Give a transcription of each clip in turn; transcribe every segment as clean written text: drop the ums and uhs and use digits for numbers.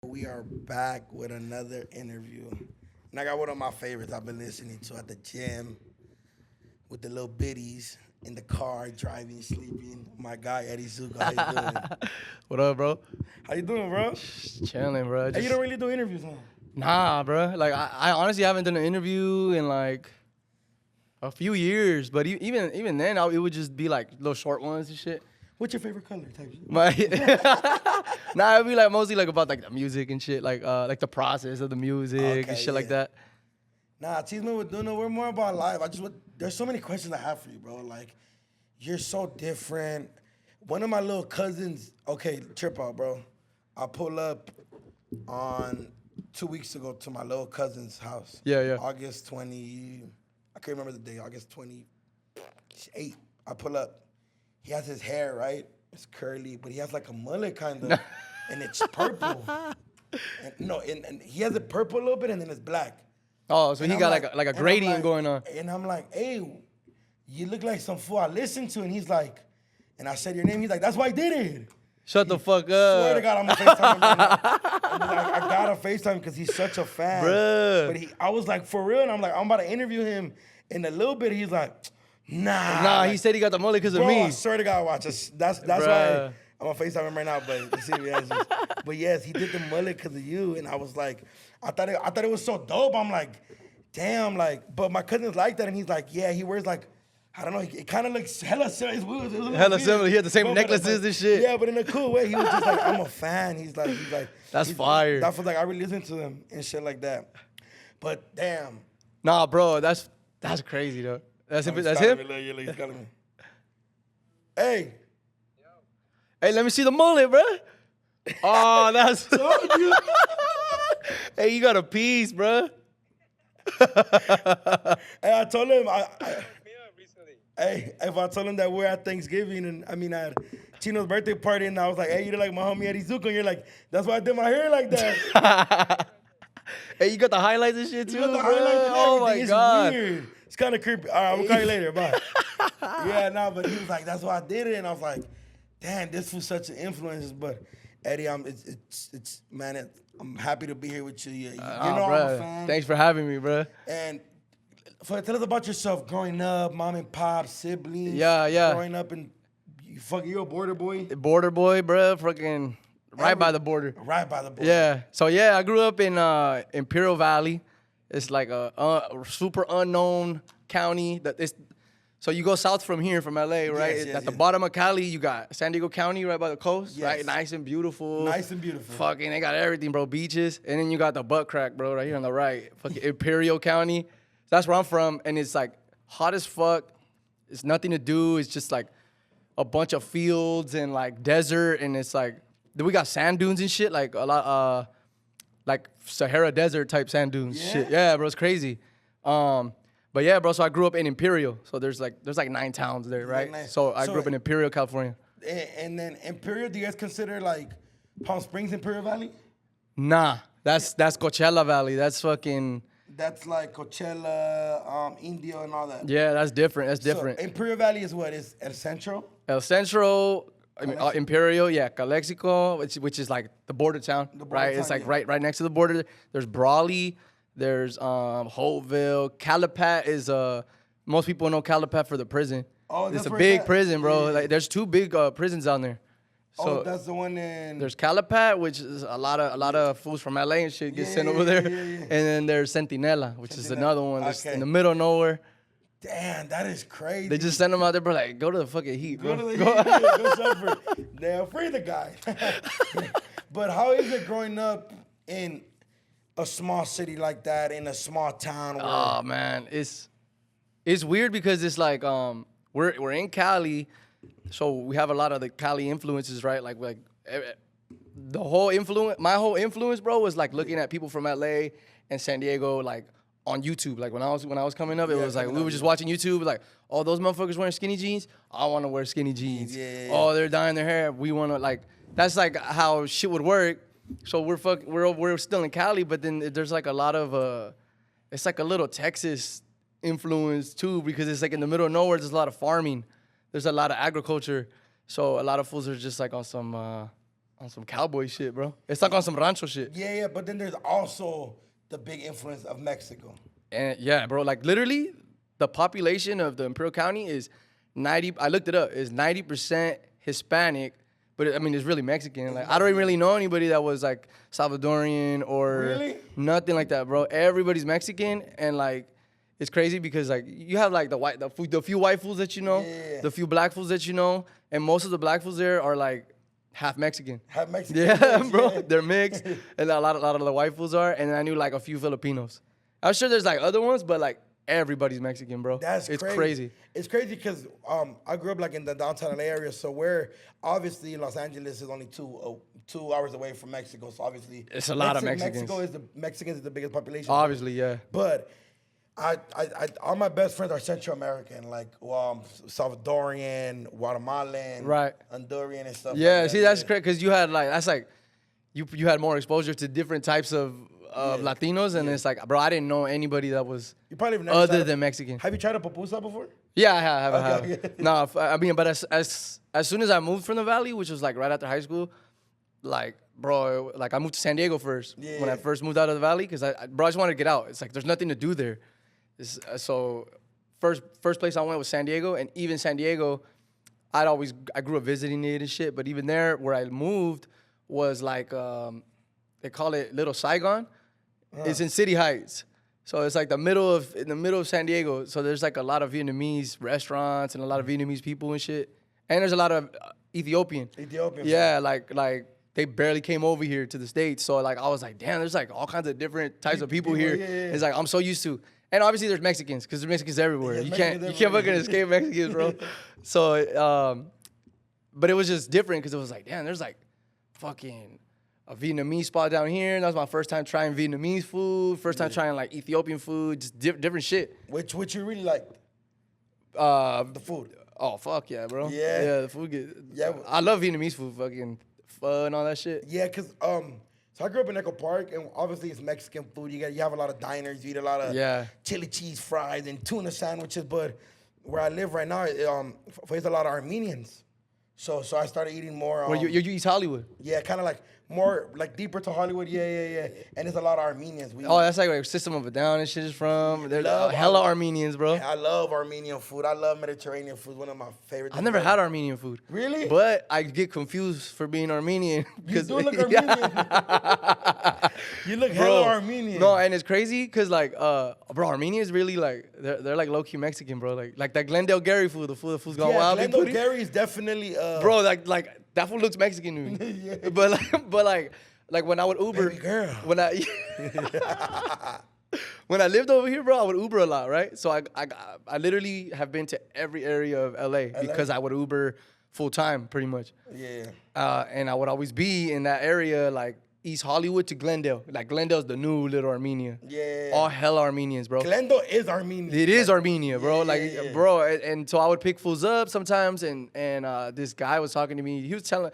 We are back with another interview. And I got one of my favorites I've been listening to at the gym with the little biddies in the car, driving, sleeping. My guy, Eddie Zukos. How you doing? What up, bro? How you doing, bro? Chilling, bro. Hey, you don't really do interviews, huh? Nah, bro. Like, I honestly haven't done an interview in, like, a few years. But even then, it would just be, like, little short ones and shit. What's your favorite color type shit? Nah, it'd be, like, mostly, like, about, like, the music and shit. Like the process of the music and shit like that. Nah, Chisme with Doknow, we're more about life. There's so many questions I have for you, bro. Like, you're so different. One of my little cousins, okay, trip out, bro. I pull up on 2 weeks ago to my little cousin's house. Yeah. August 20, I can't remember the day, August 28. I pull up. He has his hair, right? It's curly, but he has like a mullet kind of, and it's purple. And he has it purple a little bit, and then it's black. Oh, so And he I'm got like a gradient going on. And I'm like, hey, you look like some fool I listened to. And he's like, and I said your name. He's like, that's why I did it. Shut the fuck up. Swear to God, I'm gonna FaceTime him right now. And I gotta FaceTime because he's such a fan. Bruh. But I was like, for real. And I'm like, I'm about to interview him in a little bit. He's like, nah. Nah, like, he said he got the mullet because of bro, me. I swear to God, watch. That's why I'm gonna FaceTime him right now. But see, but yes, he did the mullet because of you. And I was like, I thought it was so dope. I'm like, damn, like, but my cousin's like that, and he's like, yeah, he wears like, I don't know, it kind of looks hella similar. It was Hella similar. He had the same Bro, necklaces and shit. Yeah, but in a cool way. He was just like, I'm a fan. He's like, That's fire. That was like, I really listen to them and shit like that. But damn. Nah, bro, that's crazy though. That's him. He's calling me. Hey. Hey, let me see the mullet, bro. Oh, that's. Hey, you got a piece, bro. And I told him, hey, if I told him that we're at Thanksgiving and at Chino's birthday party, and I was like, hey, you look like my homie Eddie Zuko, and you're like, that's why I did my hair like that. Hey, you got the highlights and shit too, You got the bro. highlights and Oh my everything. god, it's weird. It's kind of creepy. All right, I'm gonna call you later. Bye. Yeah, nah, but he was like, that's why I did it, and I was like, damn, this was such an influence. But Eddie, I'm happy to be here with you. You know bro. I'm a fan. Thanks for having me, bro. And tell us about yourself growing up, mom and pop, siblings. Yeah. Growing up and you're a border boy. Border boy, bro. Fucking right by the border. Right by the border. Yeah. So yeah, I grew up in Imperial Valley. It's like a super unknown county. So you go south from here, from LA, right? Yes, At the bottom of Cali, you got San Diego County right by the coast, Yes. right? Nice and beautiful. Nice and beautiful. Fucking, they got everything, bro. Beaches. And then you got the butt crack, bro, right here on the right. Fucking Imperial County. That's where I'm from. And it's like hot as fuck. It's nothing to do. It's just like a bunch of fields and like desert. And it's like, then we got sand dunes and shit, like a lot, like Sahara Desert type sand dunes. Yeah? Shit. Yeah, bro, it's crazy. But yeah, bro, so I grew up in Imperial. So there's like 9 towns there, right? Nice. So I grew up in Imperial, California. And then Imperial, do you guys consider like Palm Springs Imperial Valley? Nah, that's Coachella Valley. That's fucking. That's like Coachella, Indio, and all that. Yeah, that's different. That's different. So Imperial Valley is what? Is El Centro? El Centro, Imperial, yeah, Calexico, which is like the border town, right? It's like right next to the border. There's Brawley, there's Holtville. Calipat is most people know Calipat for the prison. Oh, it's that's a where big it's at? prison, bro. Yeah. Like there's 2 big prisons down there. So that's the one in. there's Calipat, which is a lot of fools from LA and shit get sent over there, and then there's Centinela, which is another one that's in the middle of nowhere. Damn, that is crazy. They just send them out there, bro. Like, go to the fucking heat, bro. Go to the go suffer. They'll free the guy. But how is it growing up in a small city like that, in a small town? Where Oh man, it's weird because it's like we're in Cali, so we have a lot of the Cali influences, right? Like the whole influence, my whole influence, bro, was like looking at people from LA and San Diego, like on YouTube. Like when I was coming up, it was like we were just watching YouTube, like, oh, those motherfuckers wearing skinny jeans, I want to wear skinny jeans. Yeah. Oh, they're dyeing their hair, we want to, like, that's like how shit would work. So we're still in Cali, but then there's like a lot of it's like a little Texas influence too, because it's like in the middle of nowhere. There's a lot of farming, there's a lot of agriculture, so a lot of fools are just like on some on some cowboy shit, bro. It's like on some rancho shit. Yeah, but then there's also the big influence of Mexico. And yeah, bro, like literally the population of the Imperial County is 90, I looked it up, is 90% Hispanic, but I mean, it's really Mexican. Like, I don't really know anybody that was like Salvadorian or nothing like that, bro. Everybody's Mexican, and like, it's crazy because like you have like the few white fools that you know, the few black fools that you know, and most of the black fools there are like half Mexican. Half Mexican. Yeah, bro, they're mixed, and a lot of the white fools are, and I knew like a few Filipinos. I'm sure there's like other ones, but like everybody's Mexican, bro. It's crazy. It's crazy because I grew up like in the downtown LA area, so we're obviously Los Angeles is only 2 hours away from Mexico, so obviously it's a lot of Mexicans. Mexicans is the biggest population. Obviously, yeah. But all my best friends are Central American, like Salvadorian, Guatemalan, right, Honduran and stuff. Yeah, like see, that's crazy because you had like you had more exposure to different types of Latinos, and it's like, bro, I didn't know anybody that was other than Mexican. Have you tried a pupusa before? Yeah, I have. No, I mean, but as soon as I moved from the Valley, which was like right after high school, like, bro, like I moved to San Diego first when I first moved out of the Valley because I just wanted to get out. It's like there's nothing to do there. So first place I went was San Diego, and even San Diego, I grew up visiting it and shit. But even there, where I moved was like they call it Little Saigon. It's in City Heights, so it's like in the middle of San Diego. So there's like a lot of Vietnamese restaurants and a lot of Vietnamese people and shit. And there's a lot of Ethiopian. Yeah, like they barely came over here to the States. So like I was like, damn, there's like all kinds of different types of people here. Yeah. It's like I'm so used to. And obviously there's Mexicans because there's Mexicans everywhere. You can't fucking escape Mexicans, bro. So but it was just different because it was like, damn, there's like fucking a Vietnamese spot down here. And that was my first time trying Vietnamese food. First time trying like Ethiopian food, just different shit. Which you really liked? The food. Oh fuck yeah, bro. Yeah, the food good. Yeah, I love Vietnamese food, fucking pho and all that shit. Yeah, cause so I grew up in Echo Park, and obviously it's Mexican food. You have a lot of diners. You eat a lot of chili cheese fries and tuna sandwiches. But where I live right now, there's a lot of Armenians. So I started eating more. Well, you East Hollywood. Yeah, kind of like more like deeper to Hollywood. Yeah. And there's a lot of Armenians. That's like where System of a Down and shit is from. There's hella Armenians, bro. I love Armenian food. I love Mediterranean food. One of my favorite. I've never had Armenian food. Really? But I get confused for being Armenian. You do look Armenian. You look hella Armenian. No, and it's crazy because like, bro, Armenia is really like they're like low key Mexican, bro. Like that Glendale Gary food, the food's gone wild. Glendale Gary is definitely. Bro, like that food looks Mexican to me. Yeah. But like when I would Uber, baby girl. When I when I lived over here, bro, I would Uber a lot, right? So I literally have been to every area of LA because I would Uber full time, pretty much. Yeah. And I would always be in that area, like East Hollywood to Glendale. Like Glendale's the new little Armenia. Yeah. All hella Armenians, bro. Glendale is Armenian. It is Armenia, bro. Bro, and so I would pick fools up sometimes, and this guy was talking to me. He was telling,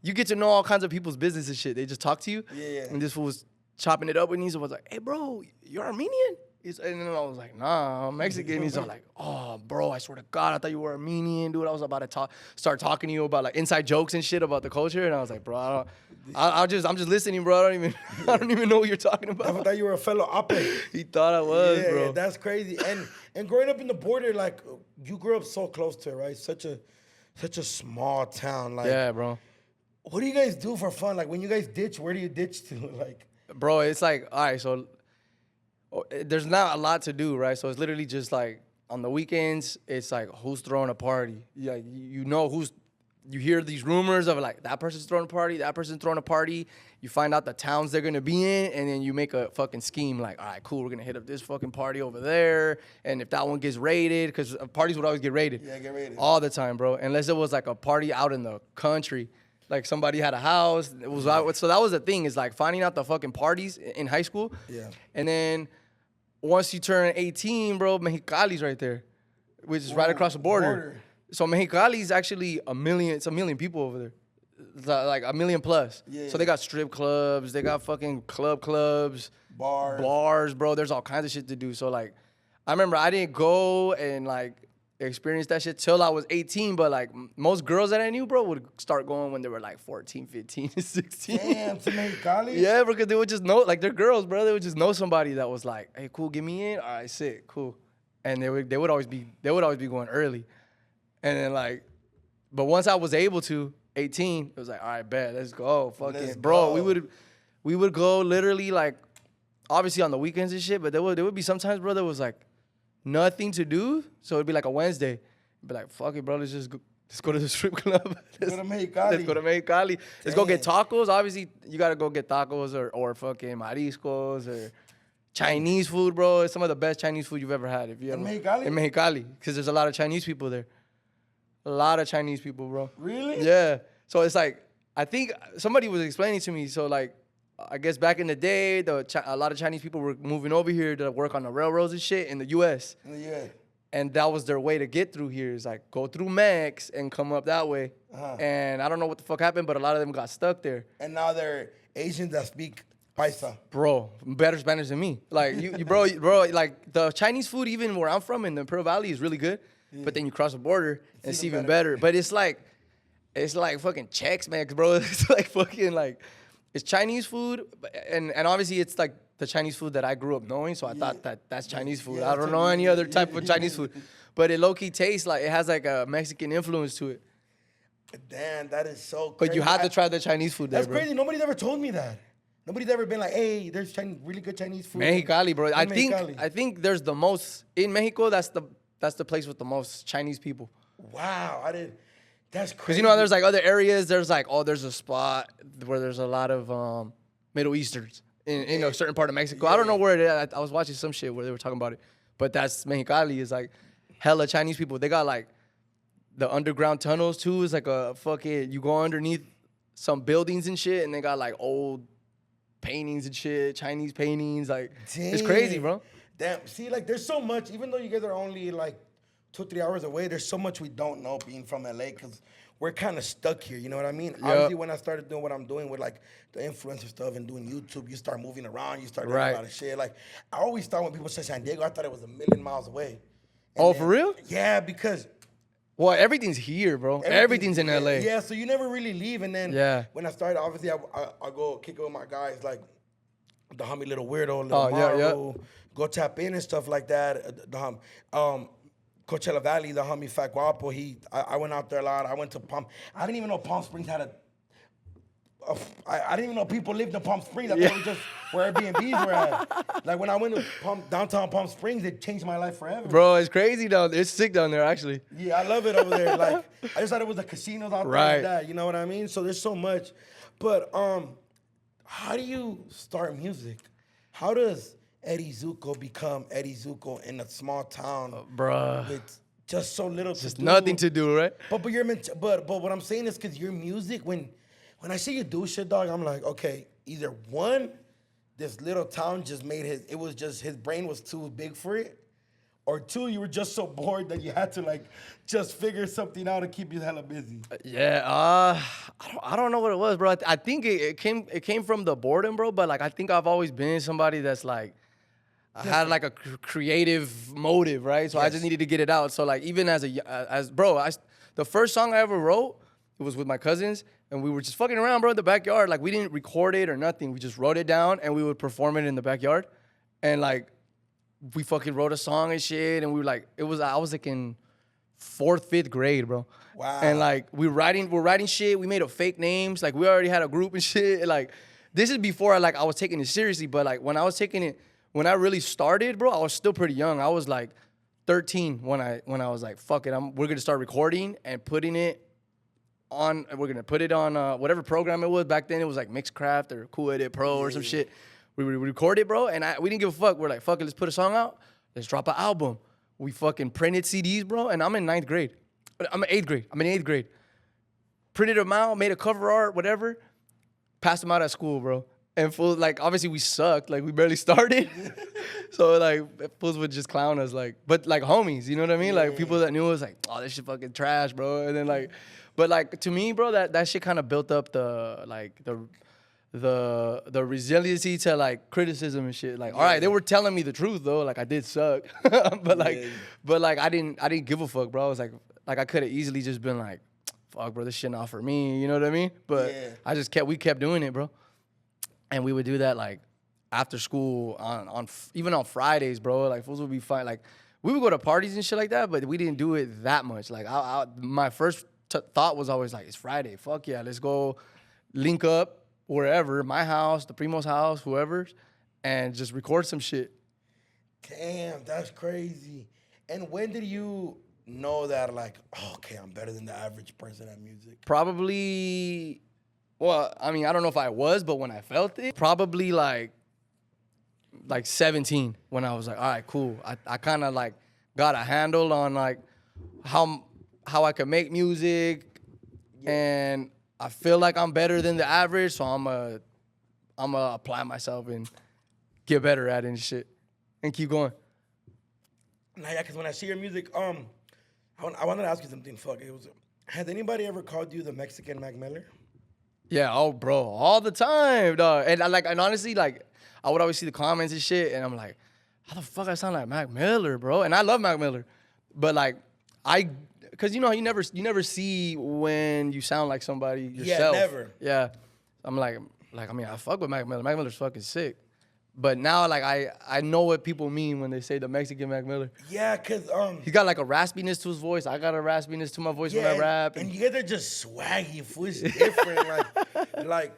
you get to know all kinds of people's business and shit. They just talk to you. Yeah. And this fool was chopping it up with me. So I was like, hey, bro, you're Armenian? And then I was like, nah, I'm Mexican. He's all like, oh, bro, I swear to God, I thought you were Armenian, dude. I was about to start talking to you about like inside jokes and shit about the culture. And I was like, bro, I'm just listening, bro. I don't even know what you're talking about. I thought you were a fellow Ape. He thought I was, bro. Yeah, that's crazy. And growing up in the border, like you grew up so close to it, right? Such a small town, like. Yeah, bro. What do you guys do for fun? Like when you guys ditch, where do you ditch to? Like, bro, it's like, all right, so there's not a lot to do, right? So it's literally just like on the weekends, it's like who's throwing a party. Like you know you hear these rumors of like that person's throwing a party, that person's throwing a party. You find out the towns they're gonna be in, and then you make a fucking scheme like, all right, cool, we're gonna hit up this fucking party over there, and if that one gets raided, because parties would always get raided. Yeah, get raided. All the time, bro. Unless it was like a party out in the country. Like somebody had a house. So that was the thing, is like finding out the fucking parties in high school. Yeah. And then once you turn 18, bro, Mexicali's right there, which is right across the border. So Mexicali's actually it's a million people over there. It's like a million plus. Yeah. So they got strip clubs, they got fucking clubs, bars, bro. There's all kinds of shit to do. So like, I remember I didn't go and like experience that shit till I was 18. But like most girls that I knew, bro, would start going when they were like 14, 15, 16. Damn, to Mexicali? Yeah, because they would just know, like they're girls, bro. They would just know somebody that was like, hey, cool, get me in. All right, sick, cool. And they would always be going early. And then like, but once I was able to, 18, it was like, all right, bet, let's go. Fucking bro, we would go literally like, obviously on the weekends and shit, but there would be sometimes, bro, there was like nothing to do. So it'd be like a Wednesday. It'd be like, fuck it, bro, let's go to the strip club. Let's go to Mexicali. Let's go get tacos. Obviously, you gotta go get tacos or fucking mariscos or Chinese food, bro. It's some of the best Chinese food you've ever had. If you ever In Mexicali? In Mexicali, because there's a lot of Chinese people there. A lot of Chinese people, bro. Really? Yeah. So it's like, I think somebody was explaining to me. So like, I guess back in the day, a lot of Chinese people were moving over here to work on the railroads and shit in the U.S. Yeah. And that was their way to get through here. Is like go through Mex and come up that way. And I don't know what the fuck happened, but a lot of them got stuck there. And now they're Asians that speak Paisa. Bro, better Spanish than me. Like bro, like the Chinese food, even where I'm from in the Imperial Valley, is really good. Yeah. But then you cross the border, and it's even better. But it's like fucking Chex-Mex, bro. It's like fucking like, it's Chinese food, and obviously it's like the Chinese food that I grew up knowing. So I thought that's Chinese food. Yeah, I don't know any other type of Chinese food, but it low key tastes like it has like a Mexican influence to it. Damn, that is so crazy. But you have to try the Chinese food there, that's crazy. Nobody's ever told me that. Nobody's ever been like, hey, there's really good Chinese food. Mexicali, bro. I think there's the most in Mexico. That's the place with the most Chinese people. Wow, that's crazy. Because you know, there's like other areas. There's like, there's a spot where there's a lot of Middle Easterns in a certain part of Mexico. Yeah. I don't know where it is. I was watching some shit where they were talking about it. But that's Mexicali is like hella Chinese people. They got like the underground tunnels too. It's like a fucking, you go underneath some buildings and shit, and they got like old paintings and shit, Chinese paintings. Like, it's crazy, bro. Damn. See, like, there's so much. Even though you guys are only like 2-3 hours away, there's so much we don't know being from LA because we're kind of stuck here. You know what I mean? Yep. Obviously, when I started doing what I'm doing with like the influencer stuff and doing YouTube, you start moving around. You start doing a lot of shit. Like, I always thought when people say San Diego, I thought it was a million miles away. And for real? Yeah, because. Well, everything's here, bro. Everything's in LA. Yeah, so you never really leave. And then when I started, obviously, I go kick it with my guys, like the homie Little Weirdo, Little Maru, go tap in and stuff like that. The Coachella Valley, the homie Fat Guapo, I went out there a lot. I went to I didn't even know Palm Springs had I didn't even know people lived in Palm Springs. I thought it was just where Airbnbs were at. Like when I went to downtown Palm Springs, it changed my life forever. Bro, it's crazy down there. It's sick down there, actually. Yeah, I love it over there. Like I just thought it was the casinos out there like that. You know what I mean? So there's so much. But how do you start music? How does Eddie Zuko become Eddie Zuko in a small town, bruh, with just so little to do? Just nothing to do, right? But what I'm saying is because your music, when I see you do shit, dog, I'm like, okay, either one, this little town just made his brain was too big for it, or two, you were just so bored that you had to like just figure something out to keep you hella busy. I don't know what it was, bro. I think it came from the boredom, bro. But like I think I've always been somebody that's like, I had like a creative motive, right? So I just needed to get it out. So like even the first song I ever wrote, it was with my cousins, and we were just fucking around, bro, in the backyard. Like we didn't record it or nothing. We just wrote it down, and we would perform it in the backyard. And like we fucking wrote a song and shit, and we were like, I was like in 4th, 5th grade, bro. Wow. And like we're writing shit. We made up fake names. Like we already had a group and shit. And, like this is before I was taking it seriously. But like when I really started, bro, I was still pretty young. I was like 13 when I was like, fuck it, we're gonna start recording and putting it on. We're gonna put it on whatever program it was back then. It was like Mixcraft or Cool Edit Pro or some shit. We recorded, bro, and we didn't give a fuck. We're like, fuck it, let's put a song out. Let's drop an album. We fucking printed CDs, bro, and I'm in 9th grade. I'm in 8th grade. Printed them out, made a cover art, whatever. Passed them out at school, bro. And fools, like, obviously we sucked. Like, we barely started. So, like, fools would just clown us, like, but, like, homies, you know what I mean? Like, people that knew us, like, oh, this shit fucking trash, bro. And then, like, but, like, to me, bro, that shit kind of built up the the resiliency to like criticism and shit. Like, all right, they were telling me the truth though. Like I did suck, but like I didn't give a fuck, bro. I was like I could have easily just been like, fuck, bro, this shit not for me. You know what I mean? But we kept doing it, bro. And we would do that like after school even on Fridays, bro. Like fools would be fine. Like we would go to parties and shit like that, but we didn't do it that much. Like my first thought was always like, it's Friday. Fuck yeah, let's go link up wherever, my house, the Primo's house, whoever's, and just record some shit. Damn, that's crazy. And when did you know that, like, oh, okay, I'm better than the average person at music? Probably, well, I mean, I don't know if I was, but when I felt it, probably like 17, when I was like, all right, cool. I kind of like got a handle on like how I could make music, and I feel like I'm better than the average, so I'm gonna apply myself and get better at it and shit, and keep going. Nah, yeah, because when I see your music, I wanted to ask you something. Has anybody ever called you the Mexican Mac Miller? Yeah, oh, bro, all the time, dog. And honestly, like, I would always see the comments and shit, and I'm like, how the fuck I sound like Mac Miller, bro? And I love Mac Miller, but like, because you never see when you sound like somebody yourself. Yeah, never. Yeah, I'm like I mean, I fuck with Mac Miller. Mac Miller's fucking sick. But now, like, I know what people mean when they say the Mexican Mac Miller. Yeah, because he got like a raspiness to his voice. I got a raspiness to my voice when I rap. And you guys are just swaggy. It's different. like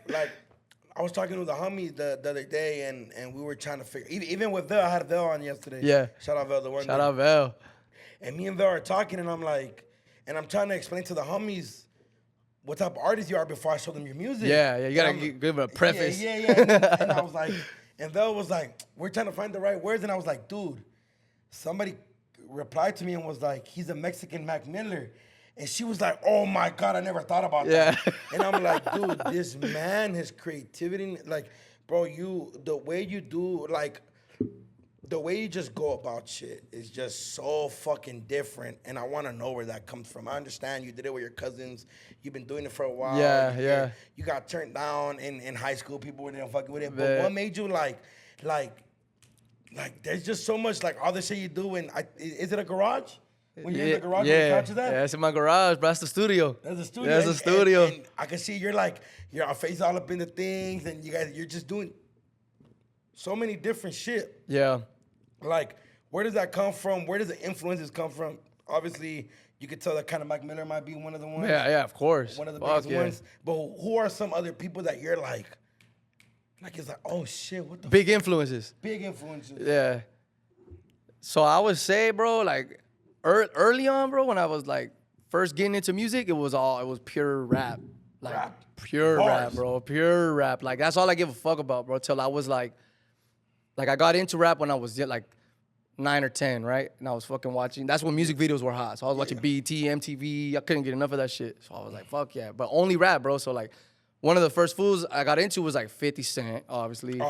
I was talking with a homie the other day, and we were trying to figure. Even with Vel, I had Vel on yesterday. Yeah. Shout out Vel, the one. Shout out Vel. And me and Vel are talking, and I'm like, and I'm trying to explain to the homies what type of artist you are before I show them your music. Yeah, you gotta give a preface. Yeah. And I was like, and Vel was like, we're trying to find the right words, and I was like, dude, somebody replied to me and was like, he's a Mexican Mac Miller. And she was like, oh my God, I never thought about that. And I'm like, dude, this man, his creativity, like, bro, the way you do, like, the way you just go about shit is just so fucking different, and I want to know where that comes from. I understand you did it with your cousins. You've been doing it for a while. Yeah. You got turned down in high school. People weren't fucking with it. But what made you like, there's just so much, like, all the shit you do, and is it a garage? When you're in the garage, when the couch is that? Yeah, it's in my garage, but that's the studio. That's the studio. That's the studio. And I can see your face all up in the things, and you're just doing so many different shit. Yeah. Like, where does that come from? Where does the influences come from? Obviously, you could tell that kind of Mac Miller might be one of the ones. Yeah, of course. One of the biggest ones. But who are some other people that you're like it's like, oh shit, what the big influences. Big influences. Yeah. So I would say, bro, like early on, bro, when I was like first getting into music, it was pure rap. Like pure rap, bro. Pure rap. Like that's all I give a fuck about, bro. Till I was like I got into rap when I was like 9 or 10, right? And I was fucking watching. That's when music videos were hot. So I was watching BET, MTV. I couldn't get enough of that shit. So I was like, fuck yeah. But only rap, bro. So like one of the first fools I got into was like 50 Cent, obviously.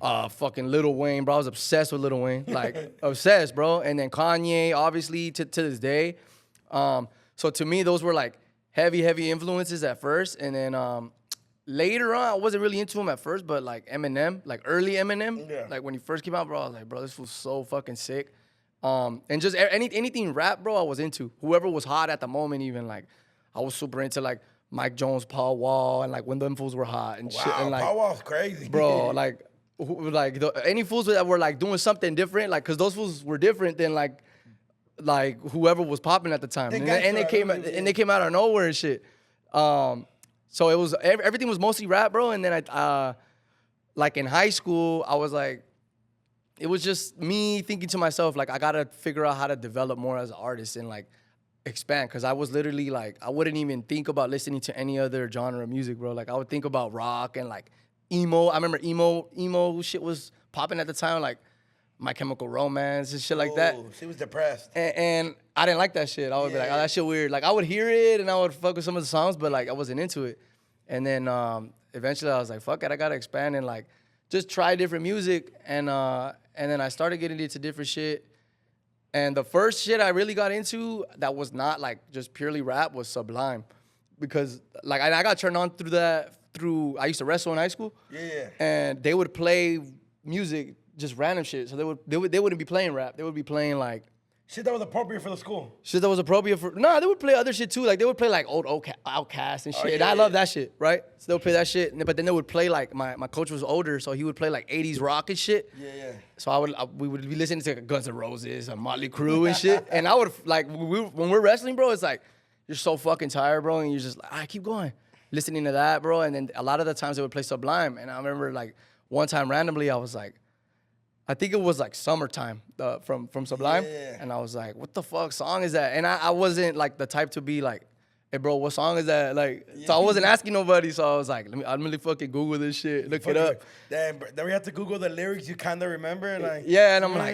Fucking Lil Wayne, bro. I was obsessed with Lil Wayne. Like obsessed, bro. And then Kanye, obviously, to this day. So to me, those were like heavy influences at first. And then later on, I wasn't really into him at first, but like Eminem, like early Eminem, like when he first came out, bro, I was like, bro, this was so fucking sick. And just anything rap, bro, I was into. Whoever was hot at the moment, even like I was super into like Mike Jones, Paul Wall, and like when them fools were hot and shit. And like Paul Wall's crazy, bro. Any fools that were like doing something different, like because those fools were different than like whoever was popping at the time, and they came out of nowhere and shit. So it was everything was mostly rap, bro. And then like in high school, I was like, it was just me thinking to myself, like I gotta figure out how to develop more as an artist and like expand. Cause I was literally like, I wouldn't even think about listening to any other genre of music, bro. Like I would think about rock and like emo. I remember emo shit was popping at the time, like My Chemical Romance and shit like that. She was depressed. And I didn't like that shit. I would be like, oh, that shit weird. Like I would hear it and I would fuck with some of the songs, but like I wasn't into it. And then eventually I was like, fuck it, I gotta expand and like just try different music. And then I started getting into different shit. And the first shit I really got into that was not like just purely rap was Sublime. Because like I got turned on through I used to wrestle in high school. Yeah. And they would play music, just random shit. So they wouldn't be playing rap. They would be playing like shit that was appropriate for the school. shit that was appropriate for. Nah, they would play other shit too. Like they would play like old Outkast and shit. And I love that shit, right? So they would play that shit. But then they would play like my coach was older, so he would play like 80s rock and shit. Yeah. So we would be listening to like Guns N' Roses, and Motley Crue and shit. And I would like when we're wrestling, bro, it's like you're so fucking tired, bro, and you're just like, I keep going, listening to that, bro. And then a lot of the times they would play Sublime, and I remember like one time randomly I was like, I think it was like Summertime from Sublime. Yeah. And I was like, what the fuck song is that? And I wasn't like the type to be like, hey bro, what song is that? Like, so I wasn't asking nobody. So I was like, I'm really fucking Google this shit, look it up. Damn, then we have to Google the lyrics you kind of remember. Like, yeah, and I'm like,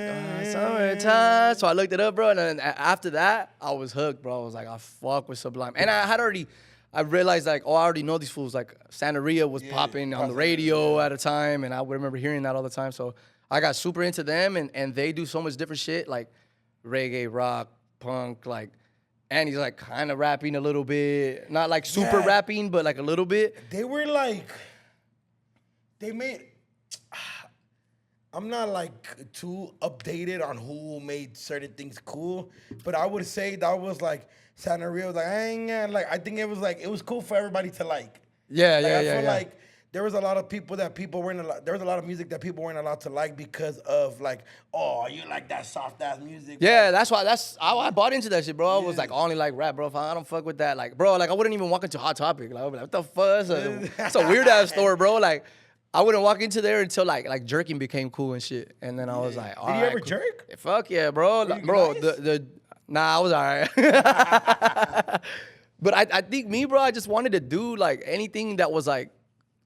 Summertime. So I looked it up, bro. And then after that, I was hooked, bro. I was like, I fuck with Sublime. And I realized like, I already know these fools. Like Santeria was popping on the radio at a time. And I would remember hearing that all the time. So I got super into them, and they do so much different shit, like reggae, rock, punk, like, and he's like kind of rapping a little bit, not like super rapping, but like a little bit. They were like, I'm not like too updated on who made certain things cool, but I would say that was like Santeria was like, I think it was like, it was cool for everybody to like. Yeah, I feel like there was a lot of people that there was a lot of music that people weren't allowed to like because of like, oh, you like that soft ass music. Yeah, bro. that's how I bought into that shit, bro. I was like, I only like rap, bro. If I don't fuck with that, like, bro, like I wouldn't even walk into Hot Topic. Like, I'd be like, what the fuck? That's a weird ass store, bro. Like, I wouldn't walk into there until like jerking became cool and shit. And then I was like, all right. Did you ever cool. jerk? Fuck yeah, bro. Like, bro, nice? Nah, I was all right. But I think me, bro, I just wanted to do like anything that was like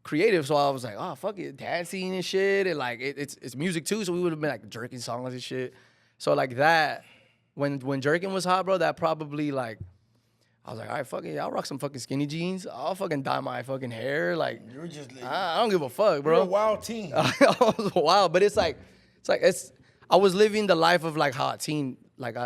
creative, so I was like, oh fuck it, dancing and shit, and like it's music too, so we would have been like jerking songs and shit. So like that, when jerking was hot, bro, that probably like, I was like, all right, fuck it, I'll rock some fucking skinny jeans, I'll fucking dye my fucking hair, like You were just like, I don't give a fuck, bro. You're a wild teen. I was wild, but it's I was living the life of like how a teen, like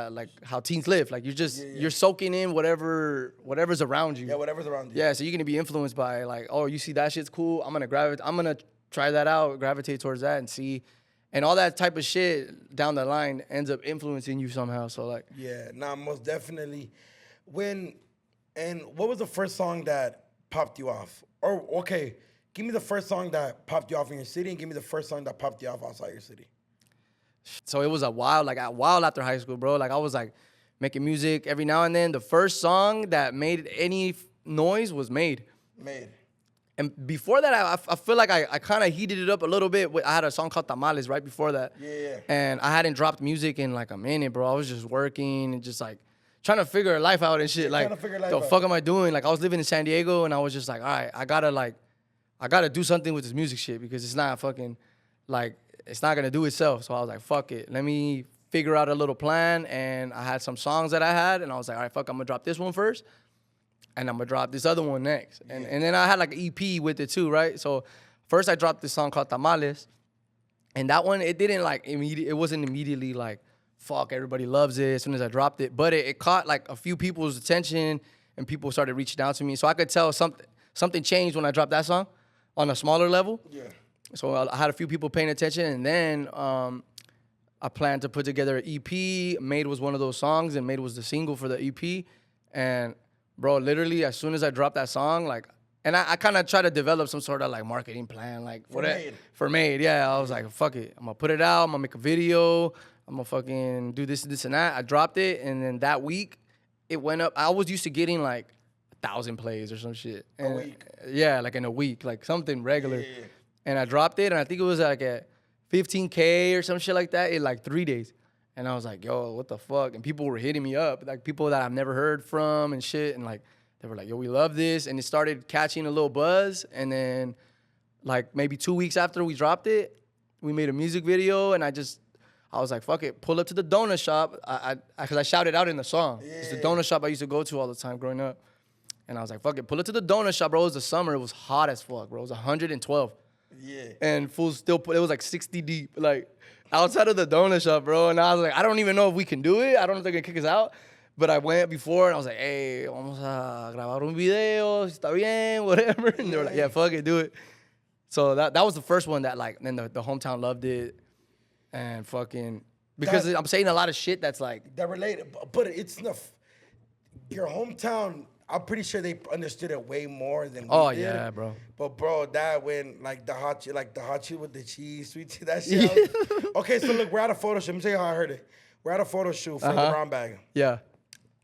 how teens live. Like you're soaking in whatever's around you. Yeah, whatever's around you. Yeah, so you're gonna be influenced by like, oh, you see that shit's cool. I'm gonna try that out, gravitate towards that, and see, and all that type of shit down the line ends up influencing you somehow. So like, yeah, nah, most definitely. What was the first song that popped you off? Or okay, give me the first song that popped you off in your city, and give me the first song that popped you off outside your city. So it was a while after high school, bro. Like I was like making music every now and then. The first song that made any noise was Made. And before that, I feel like I kind of heated it up a little bit. I had a song called Tamales right before that. Yeah. And I hadn't dropped music in like a minute, bro. I was just working and just like trying to figure life out and shit. Yeah, like, trying to figure life the out. fuck am I doing? Like I was living in San Diego and I was just like, all right, I gotta do something with this music shit because it's not fucking like, it's not gonna do itself. So I was like, fuck it. Let me figure out a little plan. And I had some songs that I had, and I was like, all right, fuck, I'm gonna drop this one first, and I'm gonna drop this other one next. And then I had like an EP with it too, right? So first I dropped this song called Tamales, and that one, it didn't like it wasn't immediately like, fuck, everybody loves it as soon as I dropped it. But it caught like a few people's attention, and people started reaching out to me. So I could tell something changed when I dropped that song on a smaller level. Yeah. So I had a few people paying attention, and then I planned to put together an EP. Made was one of those songs, and Made was the single for the EP. And bro, literally, as soon as I dropped that song, like, and I kind of tried to develop some sort of like marketing plan, like for Made. Yeah, I was like, fuck it, I'm gonna put it out. I'm gonna make a video. I'm gonna fucking do this and that. I dropped it, and then that week, it went up. I was used to getting like 1,000 plays or some shit. A week? Yeah, like in a week, like something regular. Yeah. And I dropped it, and I think it was like at 15K or some shit like that in like 3 days. And I was like, yo, what the fuck? And people were hitting me up, like people that I've never heard from and shit. And like, they were like, yo, we love this. And it started catching a little buzz. And then like maybe 2 weeks after we dropped it, we made a music video. And I was like, fuck it, pull up to the donut shop. Because I shouted out in the song. It's the donut shop I used to go to all the time growing up. And I was like, fuck it, pull up to the donut shop, bro. It was the summer. It was hot as fuck, bro. It was 112. Yeah. And fools still it was like 60 deep, like outside of the donut shop, bro. And I was like, I don't even know if we can do it. I don't know if they're gonna kick us out. But I went before and I was like, hey, vamos a grabar un video, si está bien, whatever. And they were like, yeah, fuck it, do it. So that was the first one that like, then the hometown loved it. And fucking, because I'm saying a lot of shit that's like. That related, but it's enough. Your hometown, I'm pretty sure they understood it way more than we did. Oh, yeah, bro. But bro, that when like the hot shit with the cheese, sweet tea, that shit. Okay, so look, we're at a photo shoot. Let me tell you how I heard it. We're at a photo shoot for the brown bag. Yeah.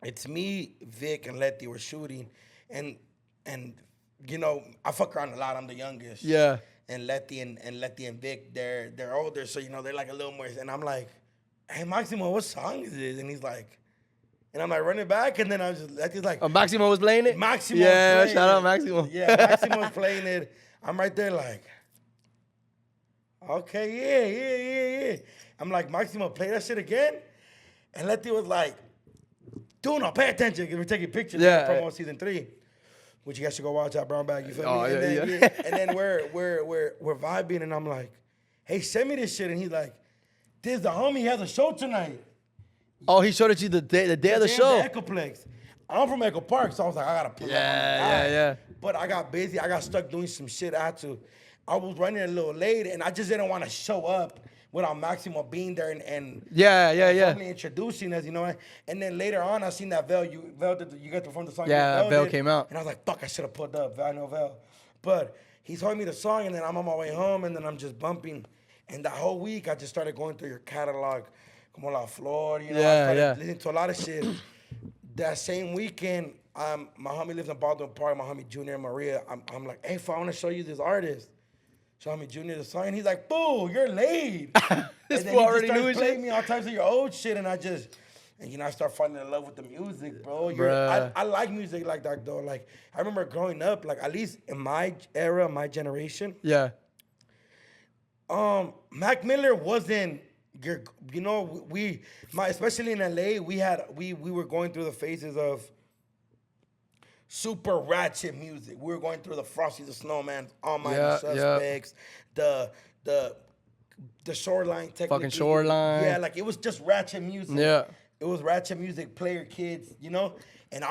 It's me, Vic, and Letty were shooting, and you know I fuck around a lot. I'm the youngest. Yeah. And Letty and Vic, they're older, so you know they're like a little more. And I'm like, hey Maximo, what song is this? And he's like, and I'm like running back, and then I was just Letty's like, Oh, Maximo was playing it. Maximo, yeah, shout out Maximo. Yeah, Maximo's playing it. I'm right there like, okay, yeah. I'm like, Maximo, play that shit again. And Letty was like, dude, no, pay attention, because we're taking pictures for promo season 3. Which you guys should go watch out, Brown Bag. You feel me? And then we're vibing, and I'm like, "Hey, send me this shit." And he's like, "This the homie has a show tonight." Oh, he showed it to you the day of the show. The Echoplex. I'm from Echo Park, so I was like, I gotta pull up. Yeah. But I got busy. I got stuck doing some shit. I was running a little late, and I just didn't want to show up without Maximo being there and family introducing us, you know. And then later on, I seen that Vel, you got to perform the song. Yeah, Vel came out. And I was like, fuck, I should have pulled up. I know Vel. But he told me the song, and then I'm on my way home, and then I'm just bumping. And that whole week, I just started going through your catalog. Como La Flor, you know. I started listening to a lot of shit. That same weekend, my homie lives in Baldwin Park, my homie Junior and Maria. I'm like, hey, I want to show you this artist. Show me Junior the song, and he's like, "Fool, you're late." This and then fool he already just knew his playing shit. me all types of your old shit, and I start falling in love with the music, bro. I like music like that though. Like I remember growing up, like at least in my era, my generation. Yeah. Mac Miller wasn't your, you know, especially in LA, we were going through the phases of super ratchet music. We were going through the Frosty the Snowman, All My Suspects, the Shoreline, technically. Fucking Shoreline. Yeah, like it was just ratchet music. Yeah. It was ratchet music, Player Kids, you know? And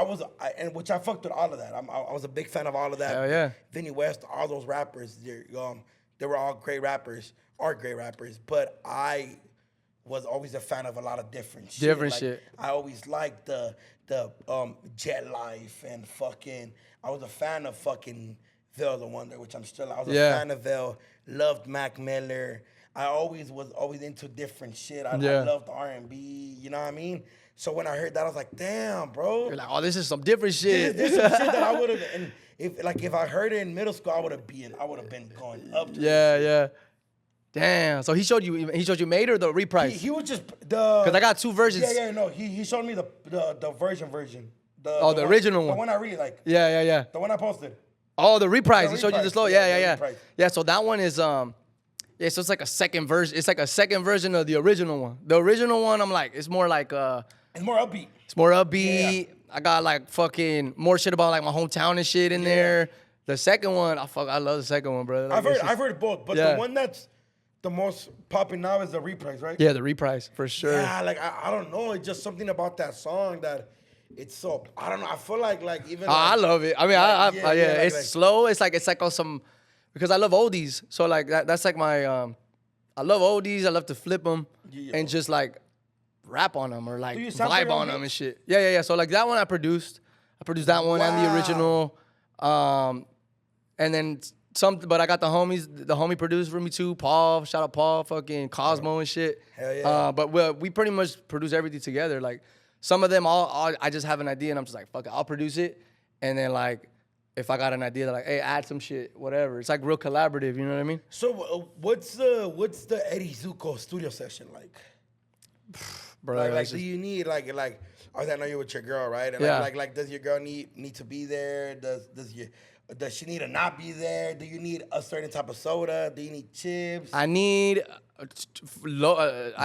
which I fucked with all of that. I was a big fan of all of that. Hell yeah. Vinny West, all those rappers, they were all great rappers, but I was always a fan of a lot of different shit. I always liked the Jet Life and fucking, I was a fan of fucking Vel the Wonder, which I'm still, I was a fan of Vel, loved Mac Miller. I was always into different shit. I loved R&B, you know what I mean? So when I heard that, I was like, damn, bro. You're like, oh, this is some different shit. This is some shit that I would have, and if I heard it in middle school, I would have been going up to Yeah. Damn. So he showed you made or the reprise? He was just because I got 2 versions. No. He showed me the version. The original one. The one I really like. Yeah. The one I posted. Oh, the reprise. He showed you the slow. Yeah. Reprise. Yeah. So that one is so it's like a second version. It's like a second version of the original one. The original one, I'm like, it's more like it's more upbeat. It's more upbeat. Yeah. I got like fucking more shit about like my hometown and shit in there. The second one, I love the second one, bro. Like, I've heard both, but the one that's the most popping now is the reprise, right? Yeah, the reprise for sure. Yeah, like I don't know, it's just something about that song that it's so, I don't know. I feel like even. I love it. I mean, it's slow. It's like on some, because I love oldies. So like that's like my I love oldies. I love to flip them and just like rap on them or like vibe on them and shit. Yeah. So like that one I produced that one and the original, and then some. But I got the homie produced for me too. Paul, shout out Paul, fucking Cosmo and shit. Hell yeah. But we pretty much produce everything together. Like some of them, I just have an idea and I'm just like, fuck it, I'll produce it. And then like, if I got an idea, like, hey, add some shit, whatever. It's like real collaborative, you know what I mean? So what's the Eddie Zukos studio session like? Bro, like do you need like I know you're with your girl, right? And like does your girl need to be there? Does she need to not be there? Do you need a certain type of soda? Do you need chips? I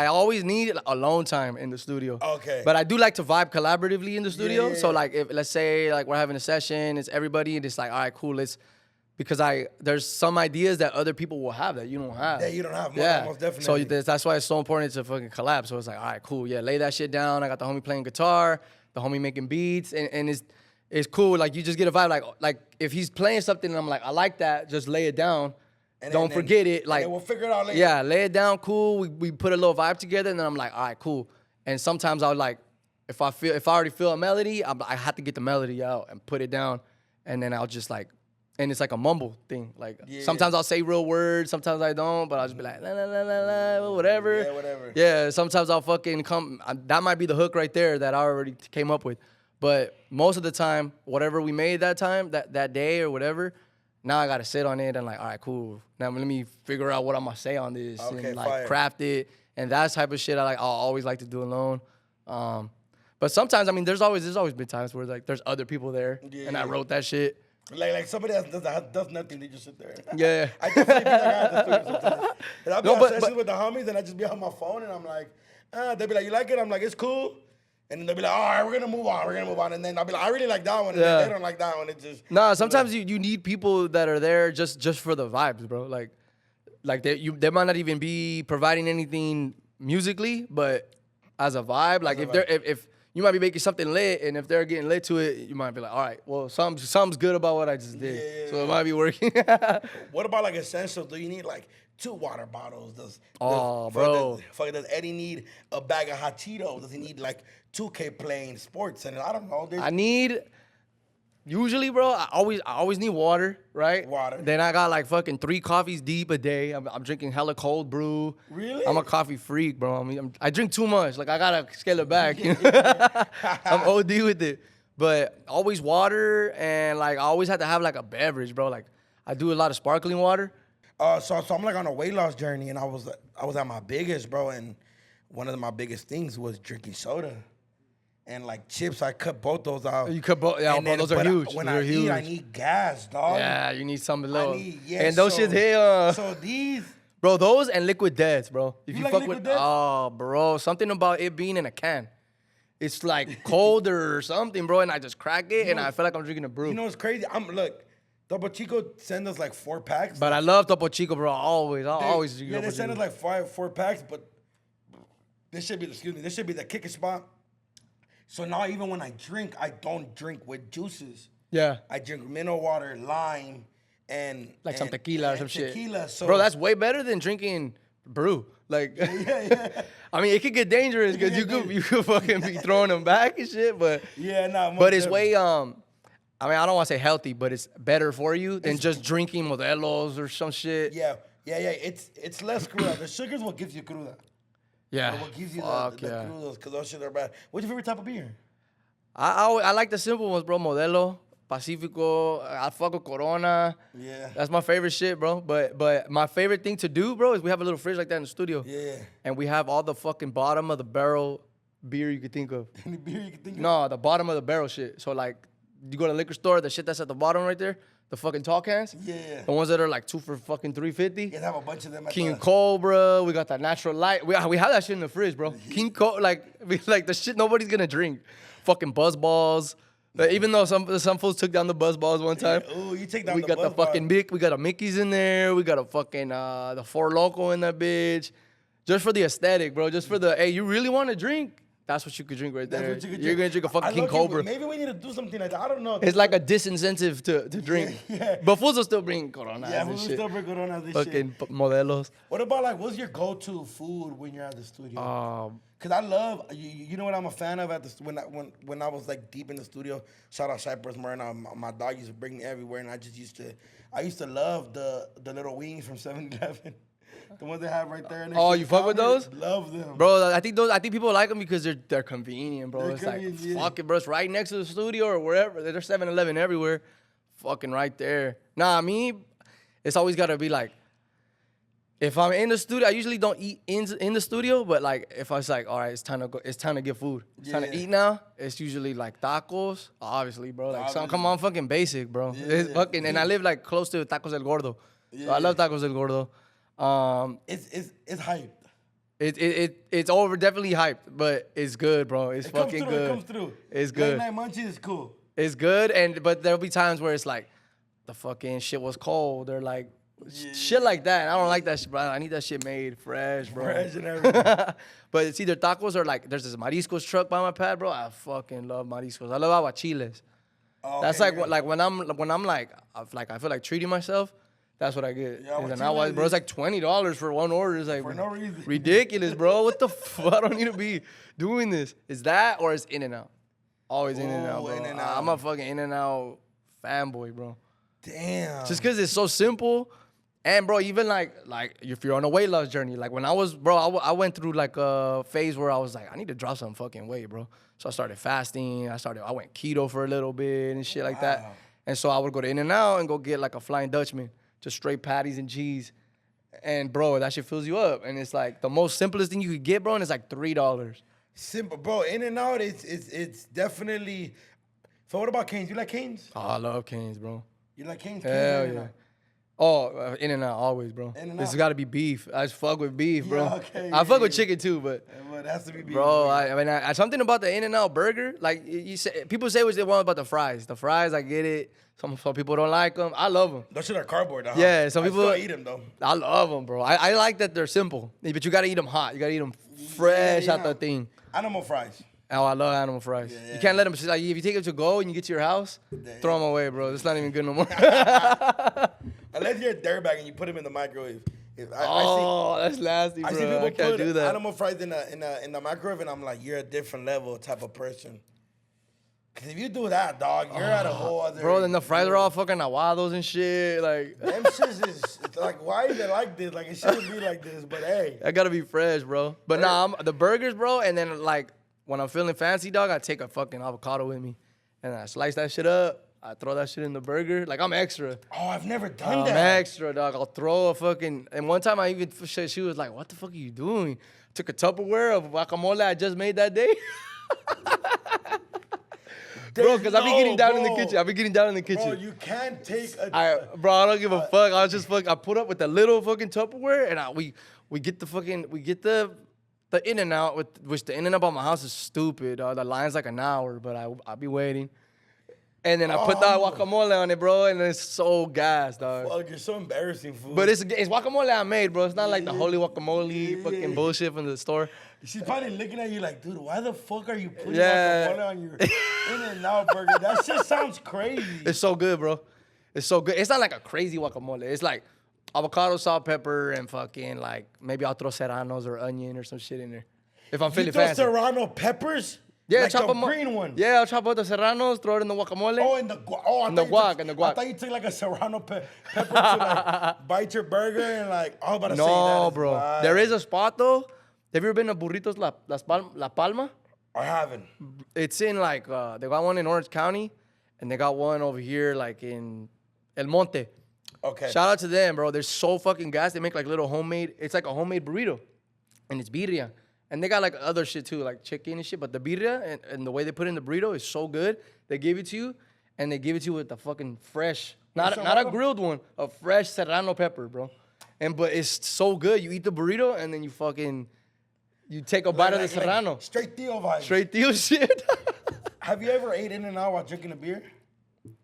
always need alone time in the studio. Okay. But I do like to vibe collaboratively in the studio. Yeah. So like, if let's say like we're having a session, it's everybody, and it's like, all right, cool, because there's some ideas that other people will have that you don't have. That you don't have. Most definitely. So that's why it's so important to fucking collab. So it's like, all right, cool, yeah, lay that shit down. I got the homie playing guitar. the homie making beats, and it's cool. Like you just get a vibe. Like if he's playing something, and I'm like, I like that. Just lay it down. And Don't forget it. Like we'll figure it out later. Yeah, lay it down. Cool. We put a little vibe together, and then I'm like, all right, cool. And sometimes I'll like, if I already feel a melody, I have to get the melody out and put it down, and then I'll just like. And it's like a mumble thing. Like sometimes I'll say real words, sometimes I don't, but I'll just be like la la la la la, whatever. Yeah, whatever. Yeah, sometimes I'll fucking come. That might be the hook right there that I already came up with. But most of the time, whatever we made that time, that day or whatever, now I gotta sit on it and like, all right, cool. Now let me figure out what I'm gonna say on this and like fire. craft it. And that type of shit I'll always like to do alone. But sometimes, I mean, there's always been times where like there's other people there and I wrote that shit. Like somebody that does nothing, they just sit there. Yeah. I definitely be like at the studio sometimes. And I'll be on sessions with the homies, and I just be on my phone, and I'm like, they'll be like, you like it? I'm like, it's cool. And then they'll be like, all right, we're gonna move on. And then I'll be like, I really like that one. And then they don't like that one. It just Nah, sometimes you need people that are there just for the vibes, bro. Like they might not even be providing anything musically, but as a vibe, like if you might be making something lit, and if they're getting lit to it, you might be like, all right, well, something's good about what I just did, so it might be working. What about like essentials? Do you need like 2 water bottles? Bro. Does Eddie need a bag of hot Cheetos? Does he need like 2K playing sports? And I don't know. I need. Usually, bro, I always need water, right? Water. Then I got like fucking 3 coffees deep a day. I'm drinking hella cold brew. Really? I'm a coffee freak, bro. I drink too much. Like I gotta scale it back. I'm OD with it. But always water, and like I always have to have like a beverage, bro. Like I do a lot of sparkling water. So I'm like on a weight loss journey, and I was at my biggest, bro. And one of my biggest things was drinking soda. And like chips, I cut both those out. You cut both, yeah, bro, those are huge. When I eat, I need gas, dog. Yeah, you need something little. Yes, and those shits hit. So these, bro, those and liquid deaths, bro. If You like fuck Liquid with, Death? oh, bro, something about it being in a can. It's like colder or something, bro, and I just crack it, and I feel like I'm drinking a brew. you know what's crazy? Look, Topo Chico send us like 4 packs. But I love Topo Chico, bro. I'll always drink Yeah, Topo they send Chico. us like 4 packs, but this should be the kicking spot. So now even when I drink, I don't drink with juices. Yeah. I drink mineral water, lime, and Like some tequila or some shit. So Bro, that's way better than drinking brew. Like, yeah. I mean, it could get dangerous because you could fucking be throwing them back and shit, but Yeah, nah. but it's way I mean, I don't want to say healthy, but it's better for you than just drinking Modelos or some shit. Yeah. It's less cruda. The sugar's what gives you cruda. Yeah. What gives you Fuck the yeah. crudos, because those shit are bad. What's your favorite type of beer? I like the simple ones, bro. Modelo, Pacifico. I fuck with Corona. Yeah. That's my favorite shit, bro. But my favorite thing to do, bro, is we have a little fridge like that in the studio. Yeah. And we have all the fucking bottom of the barrel beer you could think of. Any beer you can think of? No, the bottom of the barrel shit. So like, you go to the liquor store, the shit that's at the bottom right there, the fucking tall cans. Yeah. The ones that are like 2 for fucking $3.50. Yeah, they have a bunch of them. At King the, Cobra, we got that natural light. We have that shit in the fridge, bro. King Cobra, like the shit nobody's gonna drink. Fucking buzz balls. Like, even though some fools took down the buzz balls one time. Ooh, you take down We the got the Buzz Bar. fucking Mick. We got a Mickey's in there. We got a fucking the Four Loko in that bitch. Just for the aesthetic, bro. Just for the hey, you really want to drink? That's what you could drink right there. That's what you could You're gonna drink. drink a fucking I King look, Cobra. Maybe we need to do something like that. I don't know. It's like a disincentive to drink. Yeah. But fools will still bring Coronas Yeah, and we shit. still bring Corona this Fucking shit. Modelos. What about like, what's your go-to food when you're at the studio? Cause I love, you know what I'm a fan of at the when I was like deep in the studio. Shout out Cypress Myrna. My dog used to bring me everywhere, and I used to love the little wings from 7-Eleven. The ones they have right there. Oh, you fuck with those? Love them, Bro, I think people like them because they're convenient, bro. They're It's convenient, like, yeah. fuck it, bro. It's right next to the studio or wherever. There's 7-Eleven everywhere. Fucking right there. Nah, me, it's always got to be like, if I'm in the studio, I usually don't eat in the studio, but like if I was like, all right, it's time to get food. It's time to eat now. It's usually like tacos, obviously, bro. Like come on, fucking basic, bro. It's fucking, and I live like close to Tacos El Gordo. So I love Tacos El Gordo. It's hyped. It's over, definitely hyped, but it's good, bro. It's fucking good. It comes through. It's good. Late night munchies is cool. It's good, but there'll be times where it's like the fucking shit was cold, or like Shit like that. I don't like that shit, bro. I need that shit made fresh, bro. Fresh and everything. But it's either tacos or like there's this mariscos truck by my pad, bro. I fucking love mariscos. I love aguachiles. Oh, That's okay, like when I'm like I feel like treating myself. That's what I get. Yeah, And now, bro, it's like $20 for one order. It's like for no reason. ridiculous, bro. What the fuck? I don't need to be doing this. Is that or is In-N-Out? Always In-N-Out, bro. In-N-Out. I'm a fucking In-N-Out fanboy, bro. Damn. Just because it's so simple. And, bro, even like if you're on a weight loss journey, like when I was, bro, I went through like a phase where I was like, I need to drop some fucking weight, bro. So I started fasting. I went keto for a little bit and shit like that. And so I would go to In-N-Out and go get like a Flying Dutchman, just straight patties and cheese. And, bro, that shit fills you up. And it's like the most simplest thing you could get, bro, and it's like $3. Simple, bro. In-N-Out, it's definitely. So what about Cane's? You like Cane's? Oh, I love Cane's, bro. You like Cane's? Hell Cane's, yeah. Oh, In-N-Out always, bro. In-N-Out. This has got to be beef. I just fuck with beef, bro. Yeah, okay, I fuck with yeah. chicken too, but Well, it has to be beef. bro, I mean, something about the In-N-Out burger. Like you say, people say what they want about the fries. The fries, I get it. Some people don't like them. I love them. Those shit are cardboard, huh? Yeah, some people I still eat them though. I love them, bro. I like that they're simple, but you gotta eat them hot. You gotta eat them fresh out the thing. Animal fries. Oh, I love animal fries. Yeah. You can't let them. Like if you take them to go and you get to your house, throw them away, bro. It's not even good no more. Unless you're a dirtbag and you put them in the microwave. That's nasty, bro. I see people I can't put do that. animal fries in the microwave, and I'm like, you're a different level type of person. Cause if you do that, dog, you're at a whole other. Bro, then the fries are all fucking aguados and shit. Like, them shits is it's like, why is it like this? Like it shouldn't be like this, but hey. I gotta be fresh, bro. But nah, the burgers, bro, and then like when I'm feeling fancy, dog, I take a fucking avocado with me, and I slice that shit up. I throw that shit in the burger. Like I'm extra. Oh, I've never done I'm that. extra, dog. I'll throw a fucking. And one time I even she was like, "What the fuck are you doing?" Took a Tupperware of guacamole I just made that day. Bro, because I be getting down in the kitchen. I be getting down in the kitchen. Bro, you can't take a. Bro, I don't give a fuck. I was just I put up with the little fucking Tupperware, and we get the In-N-Out, which the In-N-Out by my house is stupid. The line's like an hour, but I'll be waiting. And then I put that guacamole on it, bro, and it's so gas, dog. Fuck, you're so embarrassing, fool. But it's guacamole I made, bro. It's not like the holy guacamole fucking bullshit from the store. She's probably looking at you like, dude, why the fuck are you putting Yeah. guacamole on your In-N-Out burger? That shit sounds crazy. It's so good, bro. It's so good. It's not like a crazy guacamole. It's like avocado, salt, pepper, and fucking like maybe I'll throw serranos or onion or some shit in there. If I'm feeling You throw fancy. serrano peppers? Yeah, like chop the them up. green one. Yeah, I'll chop up the serranos, throw it in the guacamole. Oh, in the guac. Oh, In the guac. I thought you took like a serrano pepper to like bite your burger and like, I was about to say that. No, is bro. wild. There is a spot though. Have you ever been to Burritos La Palma? I haven't. It's in like, they got one in Orange County, and they got one over here like in El Monte. Okay. Shout out to them, bro. They're so fucking gas. They make like little homemade, it's like a homemade burrito, and it's birria. And they got like other shit too, like chicken and shit, but the birria and the way they put it in the burrito is so good. They give it to you, and they give it to you with the fucking fresh, not a grilled one, a fresh serrano pepper, bro. But it's so good. You eat the burrito, and then you take a bite of the serrano. Straight Theo vibes. Straight deal shit. Have you ever ate In-N-Out while drinking a beer?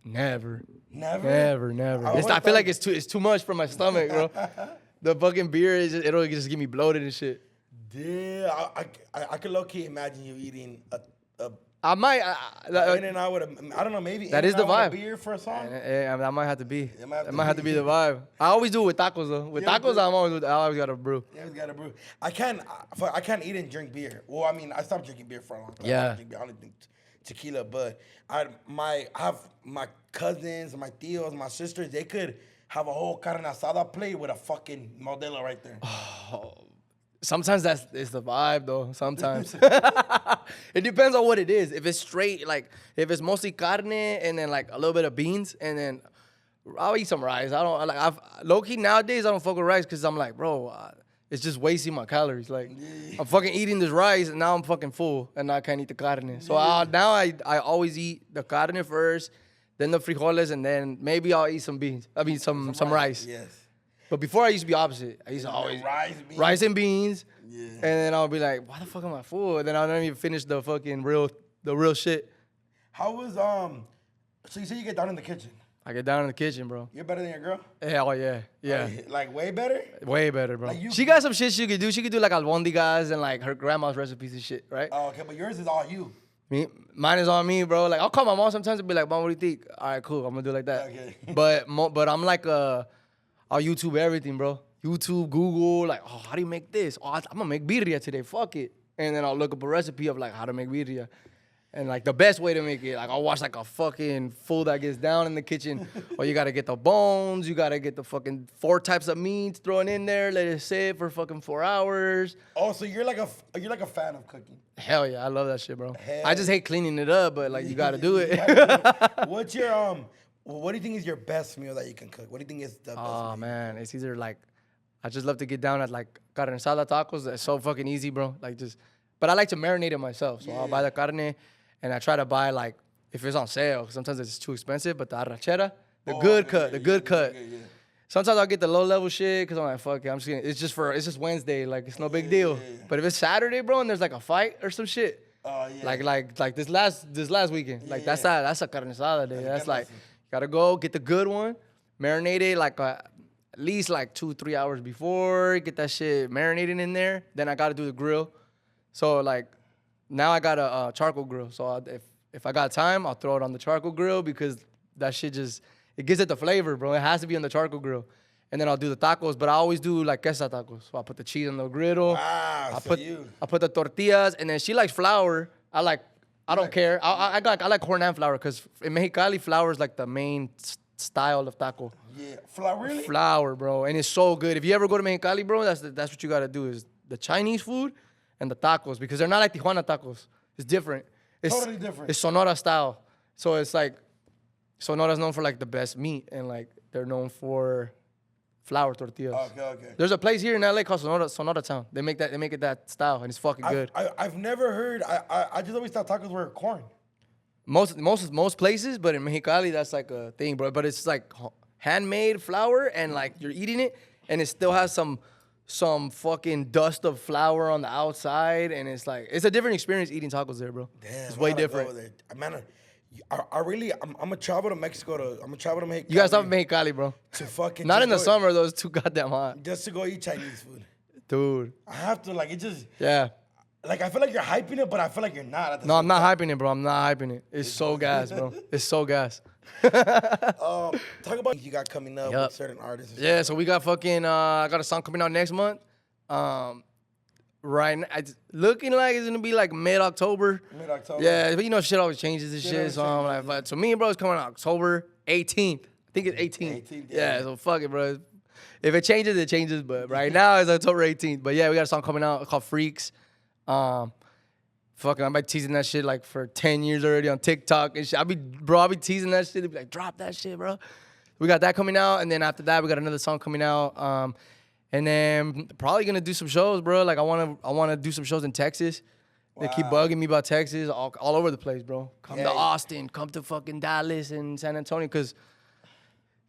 Never. Never? I feel like it's too much for my stomach, bro. The fucking beer it'll just get me bloated and shit. Yeah, I could low-key imagine you eating a I might. In-N-Out with I don't know, maybe That is the In-N-Out vibe. with a beer for a song? That might have to be. It might have to be the vibe. I always do it with tacos though. With Yeah, tacos, I always got a brew. Yeah, it's got a brew. I can't eat and drink beer. Well, I mean, I stopped drinking beer for a long time. Yeah. I don't drink beer. I only drink tequila. But I have my cousins, my tios, my sisters. They could have a whole carne asada plate with a fucking Modelo right there. Sometimes it's the vibe though. Sometimes it depends on what it is. If it's straight, like if it's mostly carne and then like a little bit of beans, and then I'll eat some rice. I don't like. Low key nowadays I don't fuck with rice because I'm like, bro, it's just wasting my calories. Like I'm fucking eating this rice and now I'm fucking full and I can't eat the carne. So now I always eat the carne first, then the frijoles, and then maybe I'll eat some beans. I mean some rice. Yes. But before I used to be opposite. I used to always rice and beans. Yeah. And then I'll be like, why the fuck am I full? And then I don't even finish the fucking real shit. How was So you say you get down in the kitchen? I get down in the kitchen, bro. You're better than your girl? Hell yeah. Yeah. Like way better? Way better, bro. Like She got some shit she could do. She could do like albondigas and like her grandma's recipes and shit, right? Oh, okay, but yours is all you. Mine is on me, bro. Like I'll call my mom sometimes and be like, "Mom, what do you think?" All right, cool. I'm gonna do it like that. Okay. but I'm like I'll YouTube everything, bro. YouTube, Google, like, oh, how do you make this? Oh, I'm gonna make birria today. Fuck it. And then I'll look up a recipe of like how to make birria. And like the best way to make it, like I'll watch like a fucking fool that gets down in the kitchen. Or you gotta get the bones, you gotta get the fucking 4 types of meats thrown in there, let it sit for fucking 4 hours. Oh, so you're like a fan of cooking? Hell yeah, I love that shit, bro. Hell I just hate cleaning it up, but like you gotta do it. What's your what do you think is your best meal that you can cook? What do you think is the best Oh meal? man, it's either like I just love to get down at like carne asada tacos. That's so fucking easy, bro. Like just, but I like to marinate it myself. So I'll buy the carne. And I try to buy like if it's on sale. Sometimes it's too expensive, but the arrachera, the good cut. Sometimes I'll get the low level shit because I'm like, fuck it, I'm just getting, it's just Wednesday, like it's no big deal. But if it's Saturday, bro, and there's like a fight or some shit, like this last weekend, like that's a carne asada day. That's like gotta go get the good one, marinate it like at least like 2-3 hours before, get that shit marinated in there. Then I gotta do the grill. So like. Now I got a charcoal grill, so if I got time, I'll throw it on the charcoal grill because that shit it gives it the flavor, bro. It has to be on the charcoal grill. And then I'll do the tacos, but I always do like queso tacos. So I put the cheese on the griddle. Wow, I put the tortillas, and then she likes flour. I don't care. I like corn and flour because in Mexicali, flour is like the main style of taco. Yeah, flour really? Flour, bro, and it's so good. If you ever go to Mexicali, bro, that's what you gotta do is the Chinese food. And the tacos, because they're not like Tijuana tacos. It's different. It's totally different. It's Sonora style. So it's like, Sonora's known for like the best meat, and like they're known for flour tortillas. Okay. There's a place here in LA called Sonora Town. They make it that style, and it's fucking good. I've never heard. I just always thought tacos were corn. Most places, but in Mexicali, that's like a thing, bro. But it's like handmade flour, and like you're eating it, and it still has some fucking dust of flour on the outside, and it's like it's a different experience eating tacos there, bro. Damn, it's way different. Man, I'm gonna travel to Mexico I'm gonna travel to Mexicali. You gotta stop in Mexicali, bro. To fucking not in the summer though. It's too goddamn hot. Just to go eat Chinese food, dude. I have to like it just. Yeah. Like I feel like you're hyping it, but I feel like you're not. No, I'm not hyping it, bro. I'm not hyping it. It's so gas, bro. It's so gas. Talk about you got coming up with certain artists. Yeah, so we got fucking. I got a song coming out next month. Right now, it's looking like it's gonna be like mid-October. Yeah, but you know shit always changes and shit. So I'm like, but so me and bro is coming out October 18th. I think it's 18th. Yeah, so fuck it, bro. If it changes, it changes. But right now it's October 18th. But yeah, we got a song coming out called Freaks. Fucking, I've been teasing that shit like for 10 years already on TikTok and shit. I'll be teasing that shit. They'll be like, drop that shit, bro. We got that coming out, and then after that, we got another song coming out. And then probably gonna do some shows, bro. Like I wanna do some shows in Texas. They keep bugging me about Texas, all over the place, bro. Come to Austin, come to fucking Dallas and San Antonio, cause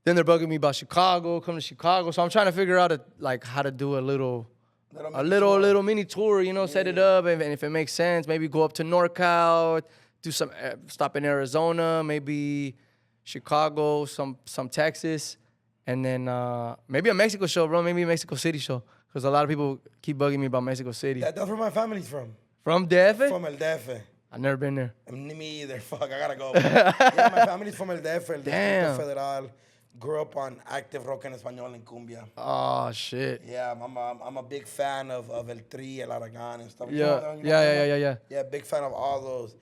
then they're bugging me about Chicago. Come to Chicago, so I'm trying to figure out how to do a little mini tour, you know, set it up, and if it makes sense, maybe go up to NorCal, do some stop in Arizona, maybe Chicago, some Texas. And then maybe a Mexico show, bro. Maybe a Mexico City show. Because a lot of people keep bugging me about Mexico City. That's where my family's from. From DF? From El DF. I've never been there. Me either. Fuck, I gotta go. Yeah, my family's from El DF, El Distrito Federal. Grew up on active rock en español and cumbia. Oh, shit. Yeah, I'm a big fan of El Tri, El Aragon and stuff. Yeah. Yeah, big fan of all those.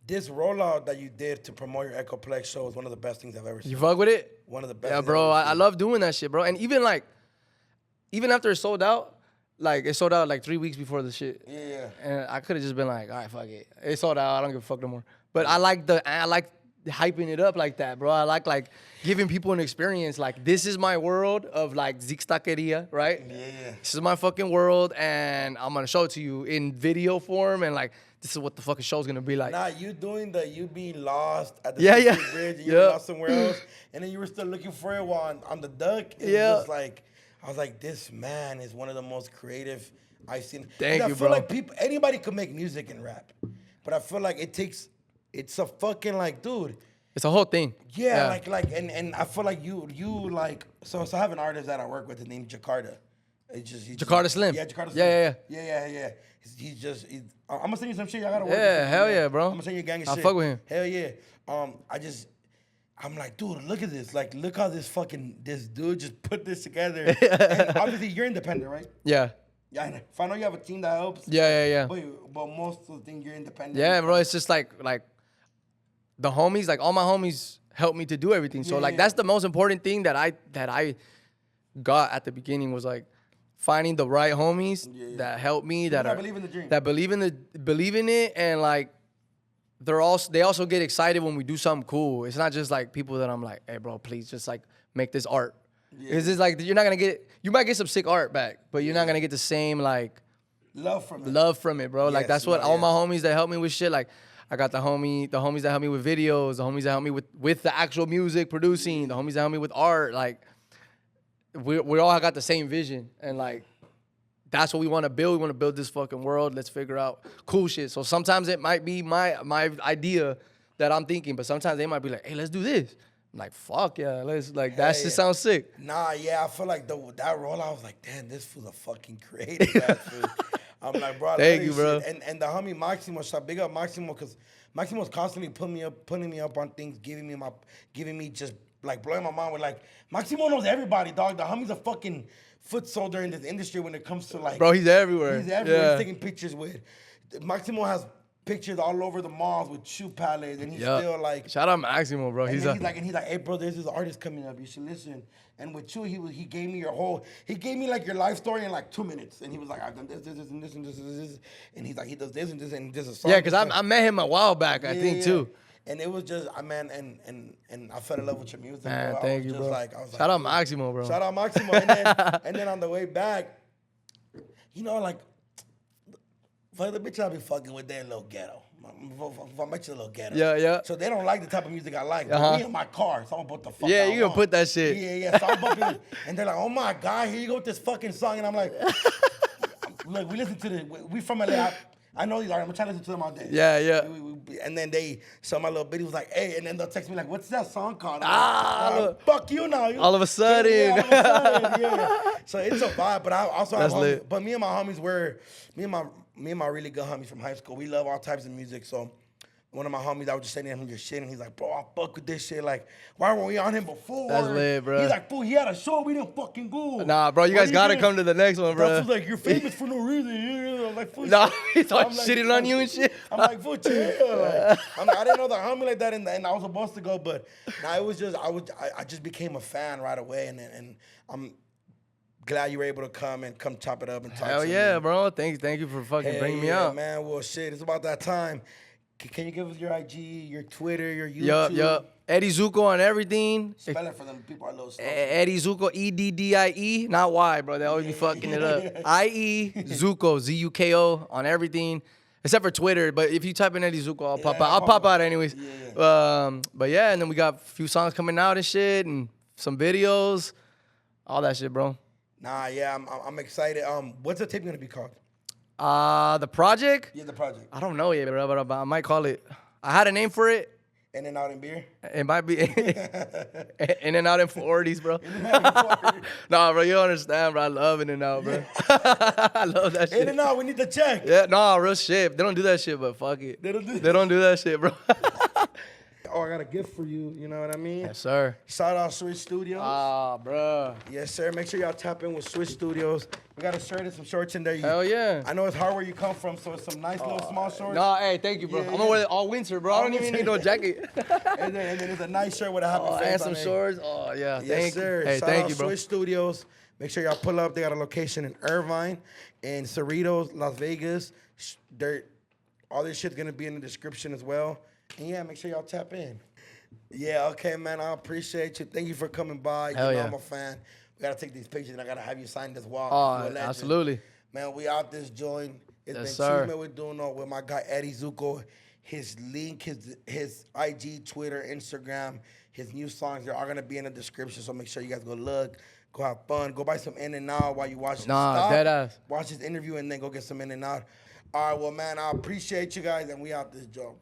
This rollout that you did to promote your Echoplex show is one of the best things I've ever seen. You fuck with it? One of the best. Yeah, bro. I love doing that shit, bro. And even after it sold out, like it sold out like 3 weeks before the shit. Yeah. And I could have just been like, all right, fuck it. It sold out. I don't give a fuck no more. But I like hyping it up like that, bro. I like giving people an experience. Like, this is my world of like Zix Taqueria, right? Yeah. This is my fucking world, and I'm gonna show it to you in video form, and like, this is what the fucking show's gonna be like. Nah, you being lost at the bridge, and you were lost somewhere else, and then you were still looking for it while on the duck. It was just like, I was like, this man is one of the most creative I've seen. Thank you, bro. I feel bro. like anybody could make music and rap, but I feel like it's a fucking like, dude, It's a whole thing. Yeah, and I feel like you like so I have an artist that I work with named Jakarta. Jakarta Slim. Yeah, Jakarta Slim. Yeah. I'm gonna send you some shit. Y'all gotta work. Yeah, hell yeah, bro. I'm gonna send you a gang of shit. I fuck with him. Hell yeah. I'm like, dude, look at this. Like, look how this dude just put this together. And obviously, you're independent, right? Yeah. Yeah, if I know you have a team that helps. Yeah. But most of the thing, you're independent. Yeah, bro. It's just like the homies, like all my homies help me to do everything. So that's the most important thing that I got at the beginning was like finding the right homies that help me, that believe in the dream, that believe in it, and like they also get excited when we do something cool. It's not just like people that I'm like, hey, bro, please just like make this art. Yeah. It's just like you might get some sick art back, but you're not gonna get the same like love from it, bro. Yes, like that's what all my homies that help me with shit. Like I got the homies that help me with videos, the homies that help me with the actual music producing, the homies that help me with art. Like we all got the same vision, and like that's what we want to build. We want to build this fucking world. Let's figure out cool shit. So sometimes it might be my idea that I'm thinking, but sometimes they might be like, hey, let's do this. I'm like, fuck yeah, let's like that shit sounds sick. Nah, yeah, I feel like that role, I was like, damn, this fool's a fucking creative ass fool. I'm like, bro, thank you, bro. Shit. And the homie Maximo, so big up Maximo, because Maximo's constantly putting me up on things, giving me just like blowing my mind with like Maximo knows everybody, dog. The homie's a fucking foot soldier in this industry when it comes to like, bro, he's everywhere. He's everywhere. He's taking pictures with. Maximo has pictures all over the malls with shoe palettes, and he's still like. Shout out Maximo, bro. He's like, hey, bro, there's this artist coming up. You should listen. And with you, he gave me like your life story in like 2 minutes, and he was like, I've done this, and this, and this, and he's like, he does this and this, and this is a song. Yeah, because I met him a while back, I think too. And it was just, man, and I fell in love with your music. Man, bro. thank you, bro. Shout out Maximo, bro. Shout out Maximo. And then on the way back, you know, like, for the bitch I be fucking with, they're a little ghetto. If I met you a little ghetto. Yeah. So they don't like the type of music I like. But me in my car, so I'm about to fuck yeah, you gonna put that shit. Yeah. So I'm bumping, and they're like, oh my God, here you go with this fucking song. And I'm like, look, we listen to we from LA. I know these artists. I'm trying to listen to them all day. Yeah. And then my little bitty was like, hey, and then they'll text me like, what's that song called? Fuck you now. All of a sudden. Yeah. So it's a vibe, but I also have lit. But me and my homies me and my really good homies from high school, we love all types of music. So one of my homies, I was just sending him your shit, and he's like, bro, I fuck with this shit. Like, why weren't we on him before? That's lit, bro. He's like, fool, he had a show, we didn't fucking go. Nah, bro, you guys gotta come to the next one, bro. That's like, you're famous for no reason. I'm like, fool. Nah, he's like shitting on you and shit. I'm like, fool, chill. Like, I didn't know the homie like that, and I was supposed to go, but nah, it was just, I just became a fan right away, and I'm glad you were able to come chop it up and talk. Hell yeah, bro. Thank you for fucking bringing me out. Man, well, shit, it's about that time. Can you give us your IG, your Twitter, your YouTube? Yup. Eddie Zukos on everything. Spell it for them. People are a little slow. Eddie Zukos, EDDIE, not Y, bro. They always be fucking it up. IE, Zuko, ZUKO on everything, except for Twitter. But if you type in Eddie Zukos, I'll pop out. I'll pop out anyways. But yeah, and then we got a few songs coming out and shit, and some videos, all that shit, bro. Nah, yeah, I'm excited. What's the tape gonna be called? The project? Yeah, the project. I don't know yet, bro, but I might call it. I had a name for it. In and Out in Beer? It might be In and Out in 40s, bro. Nah, bro, you don't understand, bro. I love In and Out, bro. I love that shit. In and Out, we need to check. Yeah, nah, real shit. They don't do that shit, but fuck it. They don't do that shit, bro. Oh, I got a gift for you. You know what I mean? Yes, sir. Shout out Swish Studios. Ah, bro. Yes, sir. Make sure y'all tap in with Swish Studios. We got a shirt and some shorts in there. Hell yeah. I know it's hard where you come from, so it's some nice little small shorts. Nah, hey, thank you, bro. I'm gonna wear it all winter, bro. I don't even need no jacket. and then it's a nice shirt with a happy face and some on it. shorts. Oh, yeah. Yes, sir. Hey, Shout thank out you, bro. Swish Studios. Make sure y'all pull up. They got a location in Irvine, in Cerritos, Las Vegas. All this shit's gonna be in the description as well. And yeah, make sure y'all tap in. Yeah, okay, man. I appreciate you. Thank you for coming by. Hell you know yeah. I'm a fan. We gotta take these pictures, and I gotta have you sign this wall. Oh, absolutely. Man, we out this joint. It's Yes, been sir. Chisme with Doknow with my guy Eddie Zukos. His link, his IG, Twitter, Instagram, his new songs, they're all gonna be in the description. So make sure you guys go look, go have fun, go buy some In and Out while you watch this. Nah, deadass. Watch this interview and then go get some In and Out. All right, well, man, I appreciate you guys, and we out this joint.